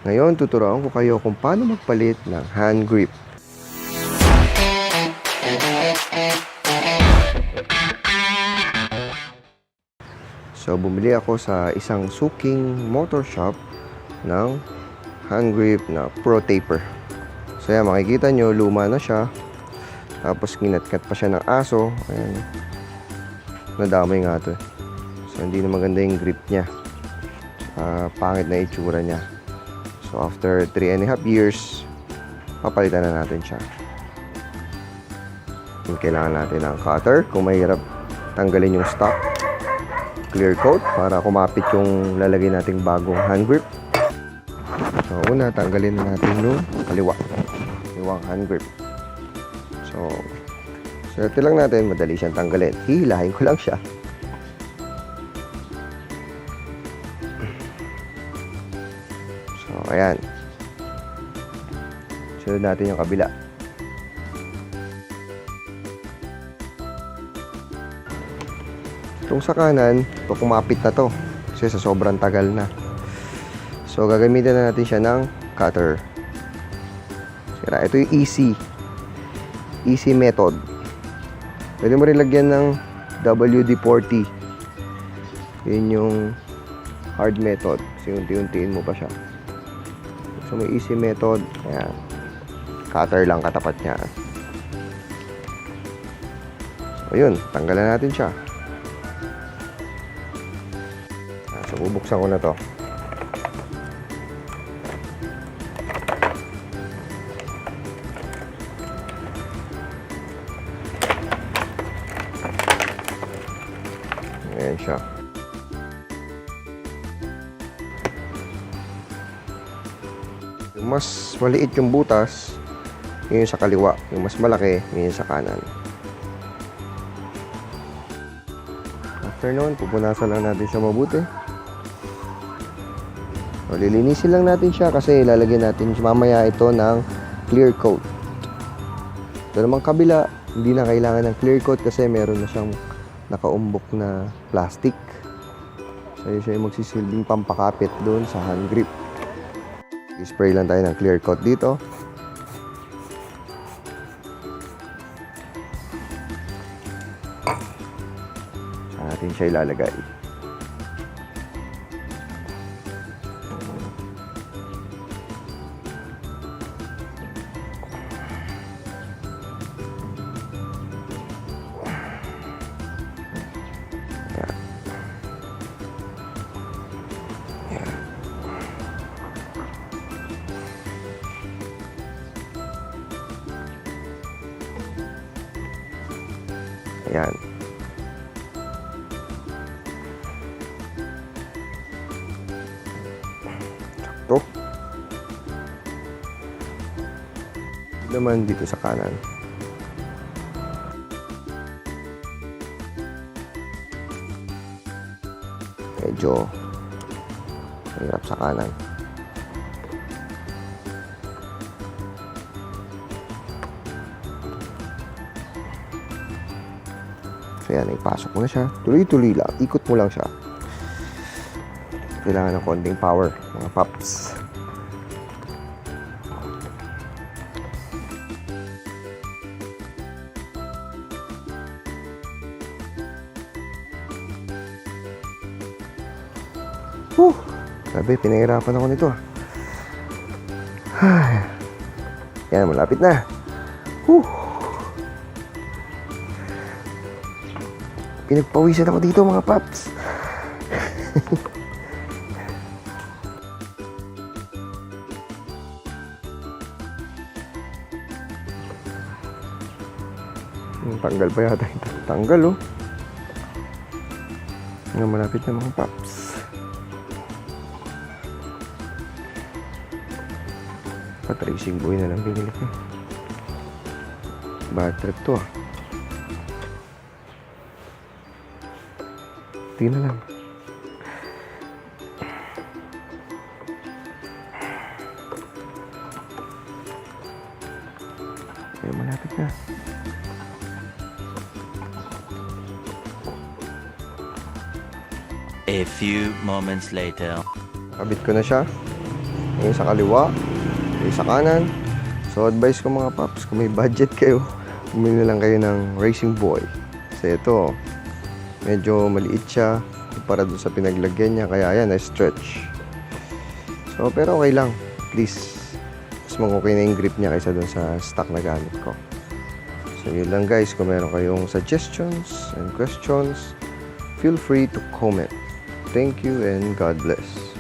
Ngayon, tuturuan ko kayo kung paano magpalit ng hand grip. So, bumili ako sa isang suking motor shop ng hand grip na Pro Taper. So, yan, makikita nyo, luma na siya. Tapos, kinatkat pa siya ng aso. Ayan. Nadamay nga ito. So, hindi na maganda yung grip niya. Pangit na itsura niya. So after 3.5 years, papalitan na natin siya. Kailangan natin ng cutter. Kung mahirap tanggalin yung stock, clear coat para kumapit yung lalagay nating bagong hand grip. So una, tanggalin na natin yung kaliwang hand grip. So swerte lang natin, madali siyang tanggalin. Hihilahin ko lang siya. So, ayan. Sunod natin yung kabila. Itong sa kanan, ito kumapit na to. Kasi sa sobrang tagal na. So, gagamitin na natin siya ng cutter. Ito yung easy method. Pwede mo rin lagyan ng WD-40. Yun yung hard method. Kasi unti-untiin mo pa siya. So, may easy method. Ayan. Cutter lang katapat niya. So, yun. Tanggalan natin siya. So, bubuksan ko na to. Ayan siya. Yung mas maliit yung butas, yun yung sa kaliwa. Yung mas malaki, yun yung sa kanan. After nun, pupunasan lang natin siya mabuti. So, lilinisin lang natin siya kasi ilalagyan natin mamaya ito ng clear coat. Ito namang kabila, hindi na kailangan ng clear coat kasi meron na siyang nakaumbok na plastic. So, yun siya yung magsisilbing pampakapit doon sa hand grip. I-spray lang tayo ng clear coat dito. Saan natin siya ilalagay? Ayan. Sakto. Naman dito sa kanan. Medyo mahirap sa kanan. Ayan, ipasok mo na siya. Tuloy-tuloy lang. Ikot mo lang siya. Kailangan ng konting power, mga paps. Sabi, pinahirapan ako nito. Yan, malapit na. Pinagpawisan ako dito mga paps. Tanggal pa yata ito. Tanggal oh. Malapit na mga paps. Racing buoy na lang binili ko. Bad trip to ah. Tingnan lang. Ay, malapit na. A few moments later. Kabit ko na siya. yung sa kaliwa, yung sa kanan. So advice ko mga paps, kung may budget kayo, bumili na lang kayo ng Racing Boy. Kasi ito, medyo maliit siya para doon sa pinaglagyan niya, kaya yan, na-stretch. So pero okay lang, at least mas okay na yung grip niya kaysa doon sa stock na gamit ko. So yun lang guys, kung meron kayong suggestions and questions, feel free to comment. Thank you and God bless.